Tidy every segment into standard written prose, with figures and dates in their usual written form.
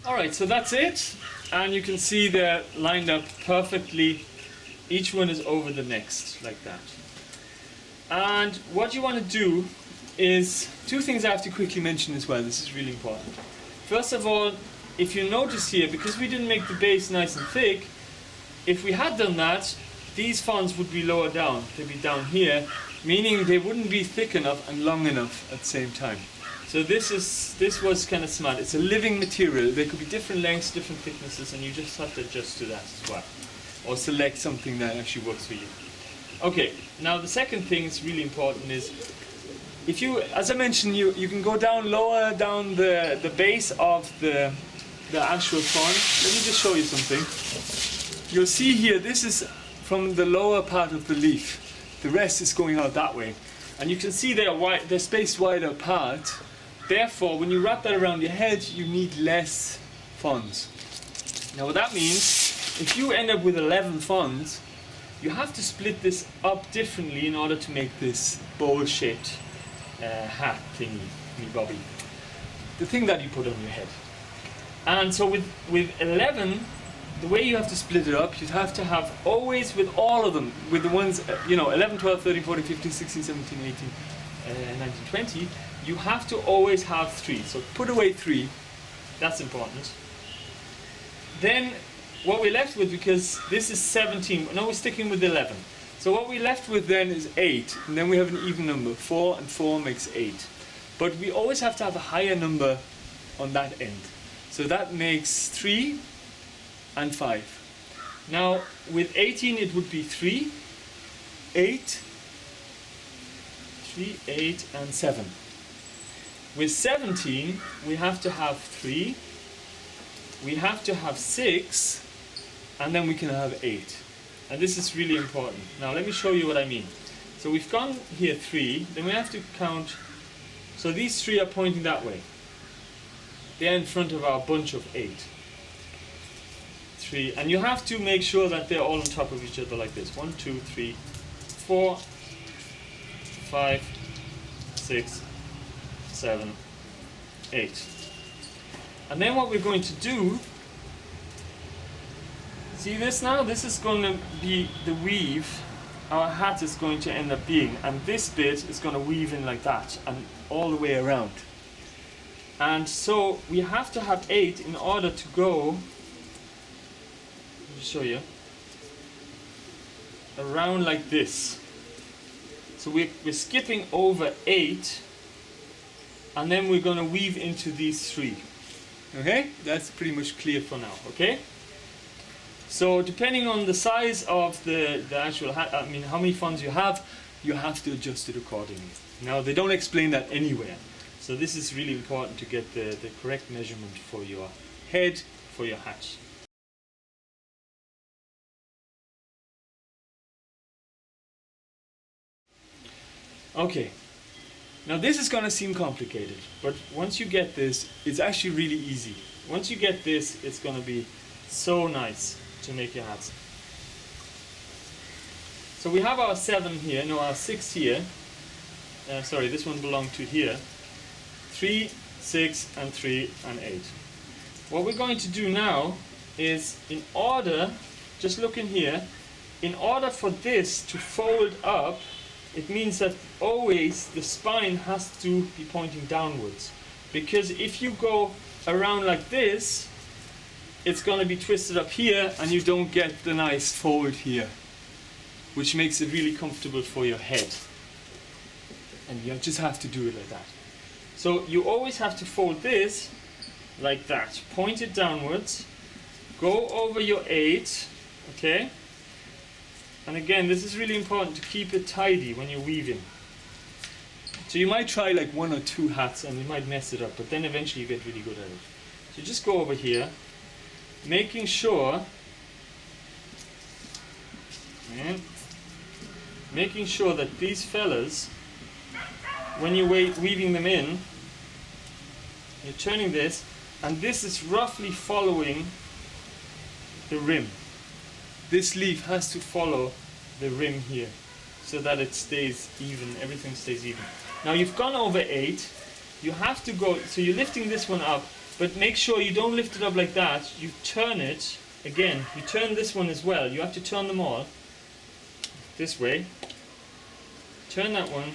Alright, so that's it. And you can see they're lined up perfectly. Each one is over the next, like that. And what you want to do is two things I have to quickly mention as well. This is really important. First of all, if you notice here, because we didn't make the base nice and thick, if we had done that, these fronds would be lower down. They'd be down here, meaning they wouldn't be thick enough and long enough at the same time. So this was kind of smart. It's a living material. There could be different lengths, different thicknesses, and you just have to adjust to that as well. Or select something that actually works for you. Okay, now the second thing is really important is, if you, as I mentioned, you can go down lower down the base of the actual frond. Let me just show you something. You'll see here, this is from the lower part of the leaf. The rest is going out that way. And you can see they're spaced wide apart. Therefore, when you wrap that around your head, you need less fronds. Now what that means, if you end up with 11 fronds, you have to split this up differently in order to make this bowl-shaped hat thingy, bobby. The thing that you put on your head. And so with 11, the way you have to split it up, you'd have to have always with all of them, with the ones, 11, 12, 13, 14, 15, 16, 17, 18, 19, 20, you have to always have 3. So put away 3, that's important. Then what we're left with, because this is 17, now we're sticking with 11. So what we're left with then is 8, and then we have an even number. 4 and 4 makes 8. But we always have to have a higher number on that end. So that makes 3 and 5. Now with 18 it would be 3, 8, 3, 8 and 7. With 17 we have to have 3, we have to have 6, and then we can have 8. And this is really important. Now let me show you what I mean. So we've gone here 3, then we have to count, so these 3 are pointing that way. They're in front of our bunch of 8. 3, and you have to make sure that they're all on top of each other like this. 1, 2, 3, 4, 5, 6, 7, 8. And then what we're going to do, see this now? This is going to be the weave our hat is going to end up being. And this bit is going to weave in like that and all the way around. And so we have to have 8 in order to go, let me show you, around like this. So we're skipping over 8, and then we're going to weave into these 3. Okay, that's pretty much clear for now. Okay, so depending on the size of the actual hat, I mean how many fronds you have to adjust it accordingly. Now they don't explain that anywhere, so this is really important to get the correct measurement for your head, for your hat. Okay, now this is going to seem complicated, but once you get this, it's actually really easy. Once you get this, it's going to be so nice to make your hats. So we have our 7 here, no, our 6 here. Sorry, this one belonged to here. 3, 6, and 3, and 8. What we're going to do now is, in order, just look in here, in order for this to fold up, it means that always the spine has to be pointing downwards. Because if you go around like this, it's going to be twisted up here and you don't get the nice fold here, which makes it really comfortable for your head. And you just have to do it like that. So you always have to fold this like that. Point it downwards, go over your 8, okay? And again, this is really important to keep it tidy when you're weaving. So you might try like 1 or 2 hats and you might mess it up, but then eventually you get really good at it. So just go over here, making sure that these fellas, when you're weaving them in, you're turning this, and this is roughly following the rim. This leaf has to follow the rim here so that it stays even, everything stays even. Now you've gone over 8, you have to go, so you're lifting this one up, But make sure you don't lift it up like that. You turn it, again, you turn this one as well. You have to turn them all this way. Turn that one.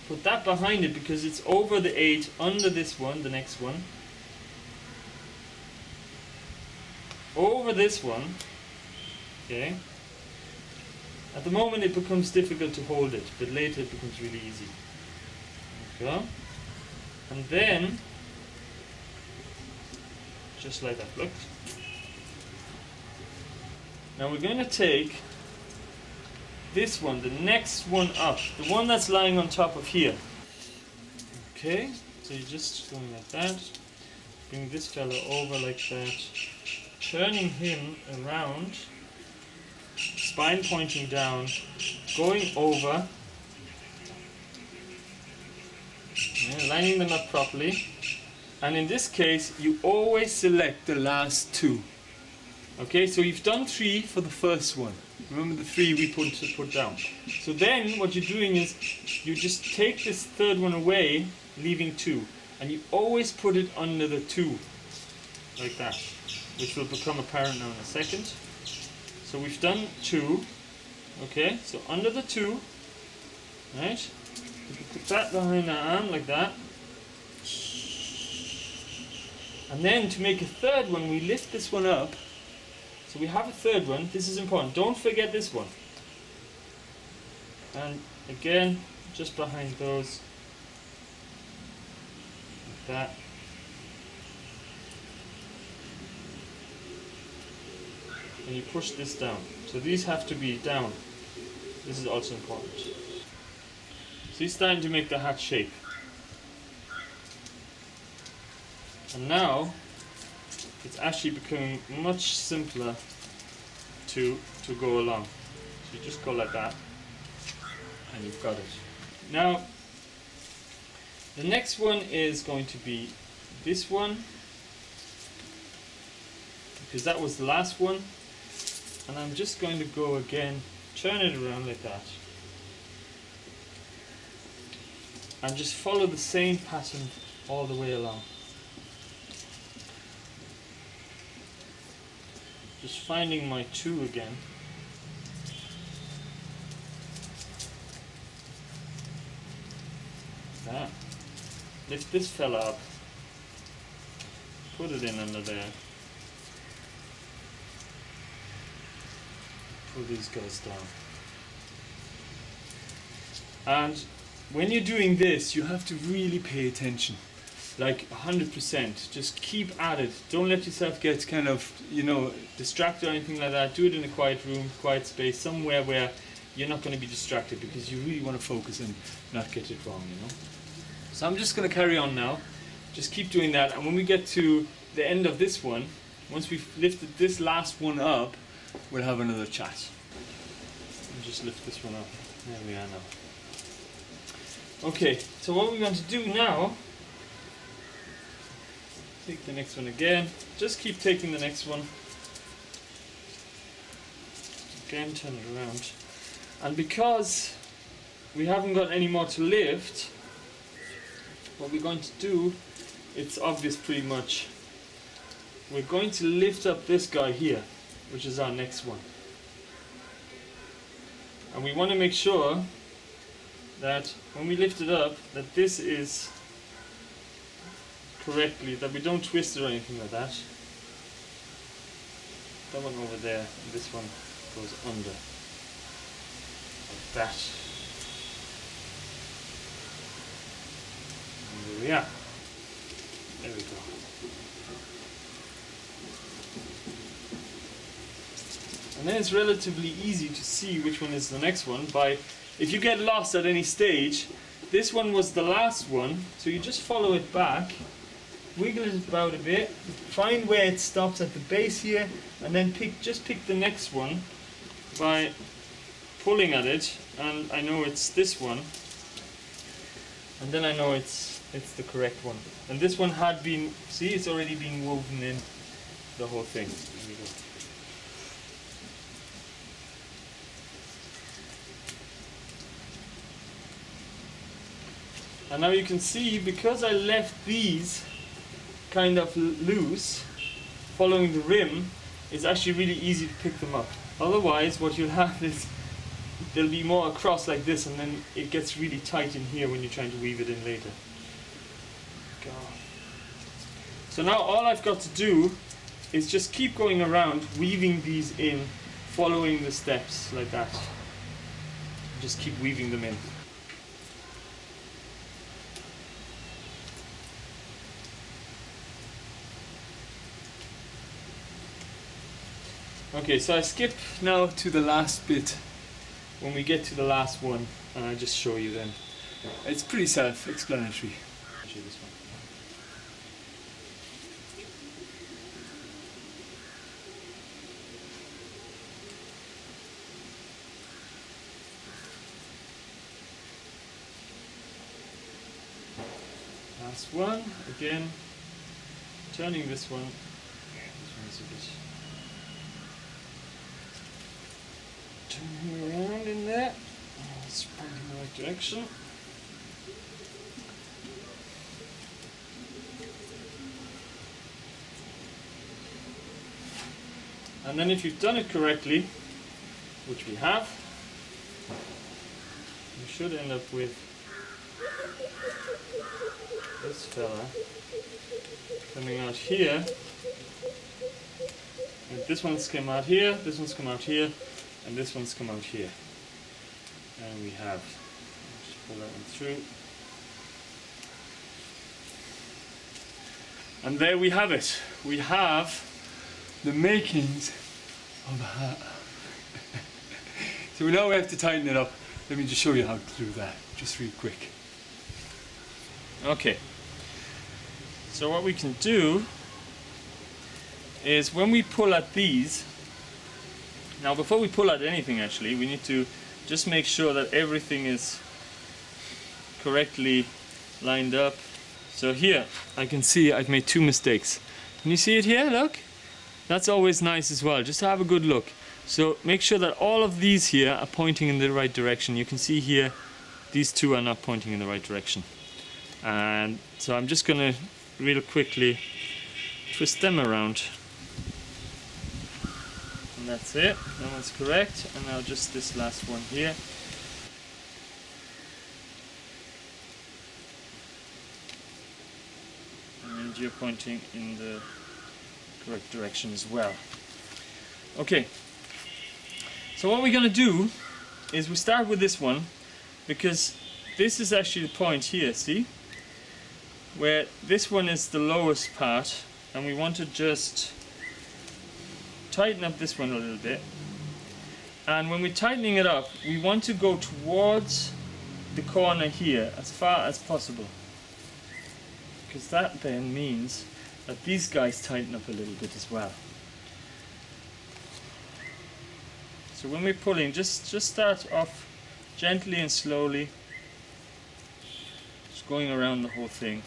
Put that behind it because it's over the 8, under this one, the next one. Over this one. Okay. At the moment it becomes difficult to hold it, but later it becomes really easy. Okay. And then, just like that, look. Now we're going to take this one, the next one up, the one that's lying on top of here. Okay, so you're just going like that, bring this fella over like that, turning him around, spine pointing down, going over, lining them up properly. And in this case, you always select the last 2. Okay, so you've done 3 for the first one. Remember the 3 we put down. So then what you're doing is you just take this third one away, leaving 2. And you always put it under the 2. Like that. Which will become apparent now in a second. So we've done 2. Okay, so under the 2. Right? You can put that behind the arm like that. And then to make a third one, we lift this one up. So we have a third one. This is important. Don't forget this one. And again, just behind those. Like that. And you push this down. So these have to be down. This is also important. So he's starting to make the hat shape. And now it's actually becoming much simpler to go along. So you just go like that and you've got it. Now the next one is going to be this one, because that was the last one. And I'm just going to go again, turn it around like that, and just follow the same pattern all the way along. Just finding my 2 again. That. Lift this fella up. Put it in under there. Pull these guys down. And when you're doing this, you have to really pay attention. Like 100%. Just keep at it. Don't let yourself get kind of, distracted or anything like that. Do it in a quiet room, quiet space, somewhere where you're not going to be distracted, because you really want to focus and not get it wrong, So I'm just going to carry on now. Just keep doing that. And when we get to the end of this one, once we've lifted this last one up, we'll have another chat. And just lift this one up. There we are now. Okay, so what we're going to do now, take the next one again. Just keep taking the next one. Again, turn it around. And because we haven't got any more to lift, what we're going to do, it's obvious pretty much. We're going to lift up this guy here, which is our next one. And we want to make sure that when we lift it up, that this is correctly, that we don't twist it or anything like that. That one over there, and this one goes under. Like that. And there we are. There we go. And then it's relatively easy to see which one is the next one by, if you get lost at any stage, this one was the last one, so you just follow it back, wiggle it about a bit, find where it stops at the base here, and then just pick the next one by pulling at it, and I know it's this one, and then I know it's the correct one. And this one had been, see, it's already been woven in the whole thing. There we go. And now you can see, because I left these kind of loose, following the rim, it's actually really easy to pick them up. Otherwise, what you'll have is there'll be more across like this, and then it gets really tight in here when you're trying to weave it in later. Go. So now all I've got to do is just keep going around, weaving these in, following the steps like that. Just keep weaving them in. Okay, so I skip now to the last bit. When we get to the last one, and I'll just show you then. It's pretty self-explanatory. I'll show you this one. Last one, again, turning this one. This one's a bit. Turn him around in there. It's pointing in the right direction. And then if you've done it correctly, which we have, you should end up with this fella coming out here. And this one's come out here, this one's come out here, and this one's come out here. And we have, just pull that one through. And there we have it. We have the makings of a hat. So now we have to tighten it up. Let me just show you how to do that, just real quick. Okay. So what we can do is when we pull at these, now before we pull at anything actually, we need to just make sure that everything is correctly lined up. So here, I can see I've made two mistakes. Can you see it here? Look. That's always nice as well, just to have a good look. So make sure that all of these here are pointing in the right direction. You can see here, these two are not pointing in the right direction. And so I'm just gonna real quickly twist them around. And that's it, that one's correct. And now just this last one here. And you're pointing in the correct direction as well. Okay, so what we're going to do is we start with this one, because this is actually the point here, see? Where this one is the lowest part, and we want to just tighten up this one a little bit. And when we're tightening it up, we want to go towards the corner here as far as possible, because that then means that these guys tighten up a little bit as well. So when we're pulling, just start off gently and slowly, just going around the whole thing,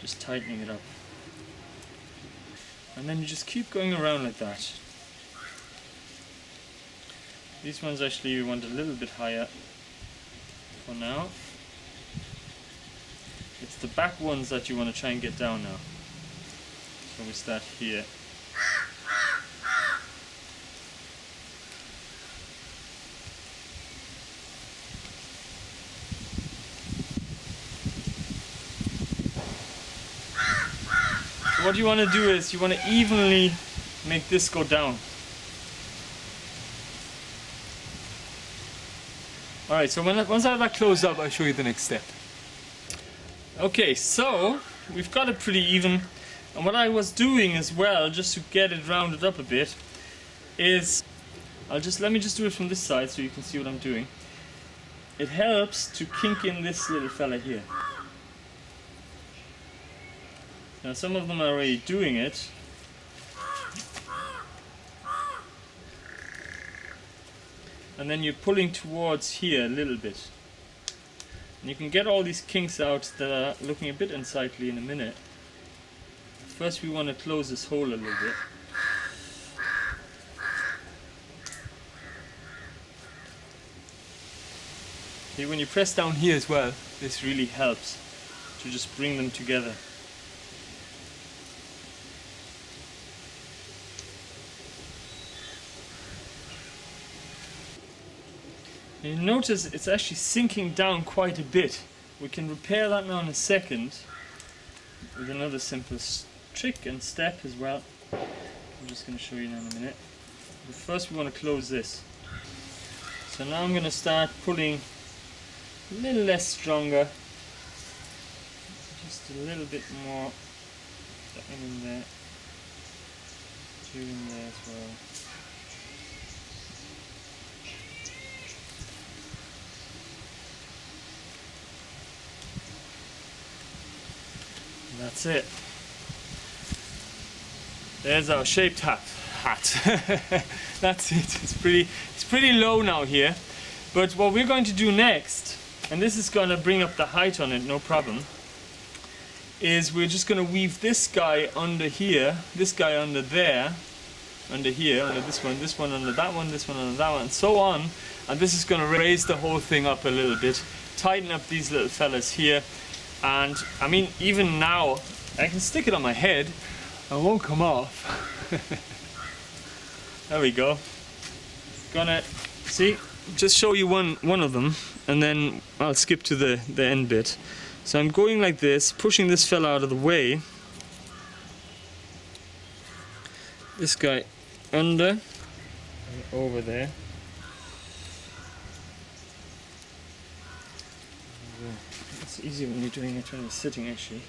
just tightening it up. And then you just keep going around like that. These ones actually we want a little bit higher for now. It's the back ones that you want to try and get down now. So we start here. So what you want to do is you want to evenly make this go down. Alright, so once I have that closed up, I'll show you the next step. Okay, so we've got it pretty even. And what I was doing as well, just to get it rounded up a bit, is let me just do it from this side so you can see what I'm doing. It helps to kink in this little fella here. Now some of them are already doing it. And then you're pulling towards here a little bit. And you can get all these kinks out that are looking a bit unsightly in a minute. First we want to close this hole a little bit. See, when you press down here as well, this really helps to just bring them together. You notice it's actually sinking down quite a bit. We can repair that now in a second with another simple trick and step as well. I'm just going to show you now in a minute. But first we want to close this. So now I'm going to start pulling a little less stronger, just a little bit more. That one in there, two in there as well. And that's it. There's our shaped hat. That's it. It's pretty low now here. But what we're going to do next, and this is going to bring up the height on it, no problem, is we're just going to weave this guy under here, this guy under there, under here, under this one under that one, this one under that one, and so on. And this is going to raise the whole thing up a little bit, tighten up these little fellas here. And I mean, even now, I can stick it on my head, and it won't come off. There we go. Gonna see, just show you one of them, and then I'll skip to the end bit. So I'm going like this, pushing this fella out of the way. This guy under and over there. It's easy when you're doing it when you're sitting, actually.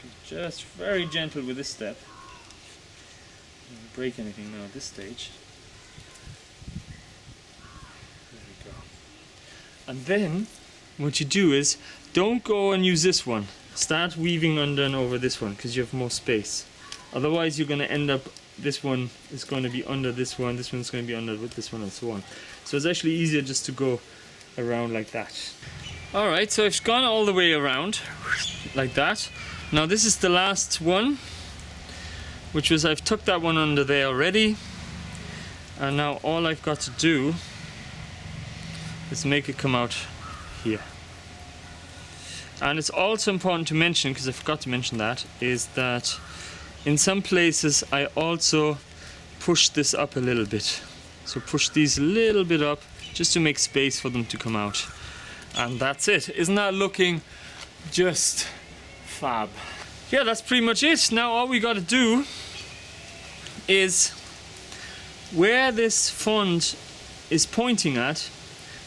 Be just very gentle with this step. Don't break anything now at this stage. There we go. And then what you do is, don't go and use this one. Start weaving under and over this one, because you have more space. Otherwise you're going to end up, this one is going to be under this one's going to be under with this one, and so on. So it's actually easier just to go around like that. Alright, so I've gone all the way around, like that. Now this is the last one, which was, I've tucked that one under there already. And now all I've got to do is make it come out here. And it's also important to mention, because I forgot to mention that, is that in some places I also push this up a little bit. So push these a little bit up just to make space for them to come out. And that's it. Isn't that looking just fab? Yeah, that's pretty much it. Now all we got to do is where this fond is pointing at.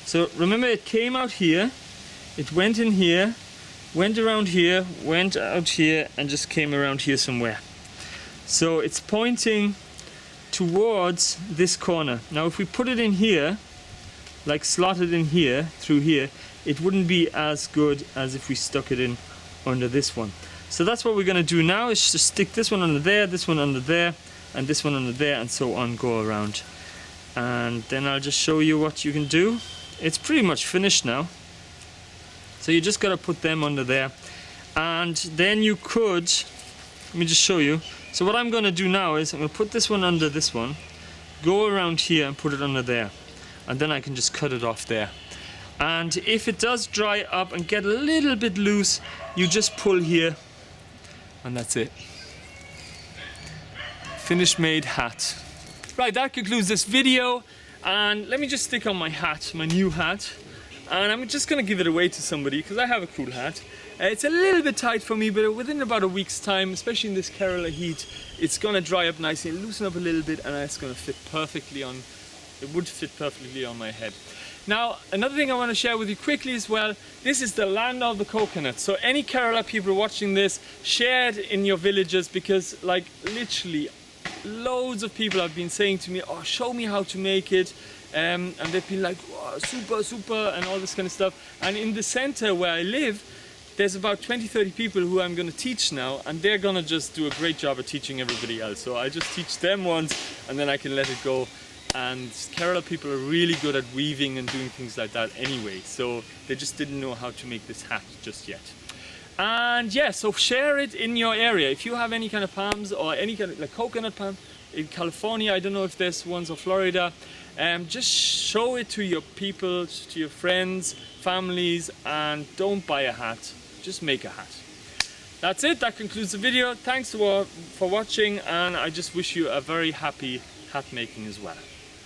So remember, it came out here, it went in here, went around here, went out here, and just came around here somewhere. So it's pointing towards this corner. Now if we put it in here, like slotted in here, through here, it wouldn't be as good as if we stuck it in under this one. So that's what we're going to do now, is just stick this one under there, this one under there, and this one under there, and so on, go around. And then I'll just show you what you can do. It's pretty much finished now. So you just got to put them under there. And then you could, let me just show you. So what I'm going to do now is I'm going to put this one under this one, go around here and put it under there. And then I can just cut it off there. And if it does dry up and get a little bit loose, you just pull here, and that's it. Finished made hat. Right, that concludes this video. And let me just stick on my hat, my new hat. And I'm just going to give it away to somebody, because I have a cool hat. It's a little bit tight for me, but within about a week's time, especially in this Kerala heat, it's going to dry up nicely, loosen up a little bit, and it's going to fit perfectly on, it would fit perfectly on my head. Now, another thing I want to share with you quickly as well, this is the land of the coconut. So any Kerala people watching this, share it in your villages, because like literally loads of people have been saying to me, oh, show me how to make it. And they've been like, oh, super, and all this kind of stuff. And in the center where I live, there's about 20-30 people who I'm going to teach now, and they're going to just do a great job of teaching everybody else. So I just teach them once, and then I can let it go. And Kerala people are really good at weaving and doing things like that anyway, so they just didn't know how to make this hat just yet. And yeah, so share it in your area. If you have any kind of palms or any kind of like coconut palm in California, I don't know if there's ones, or Florida, just show it to your people, to your friends, families, and don't buy a hat, just make a hat. That's it, that concludes the video. Thanks for watching, and I just wish you a very happy hat making as well.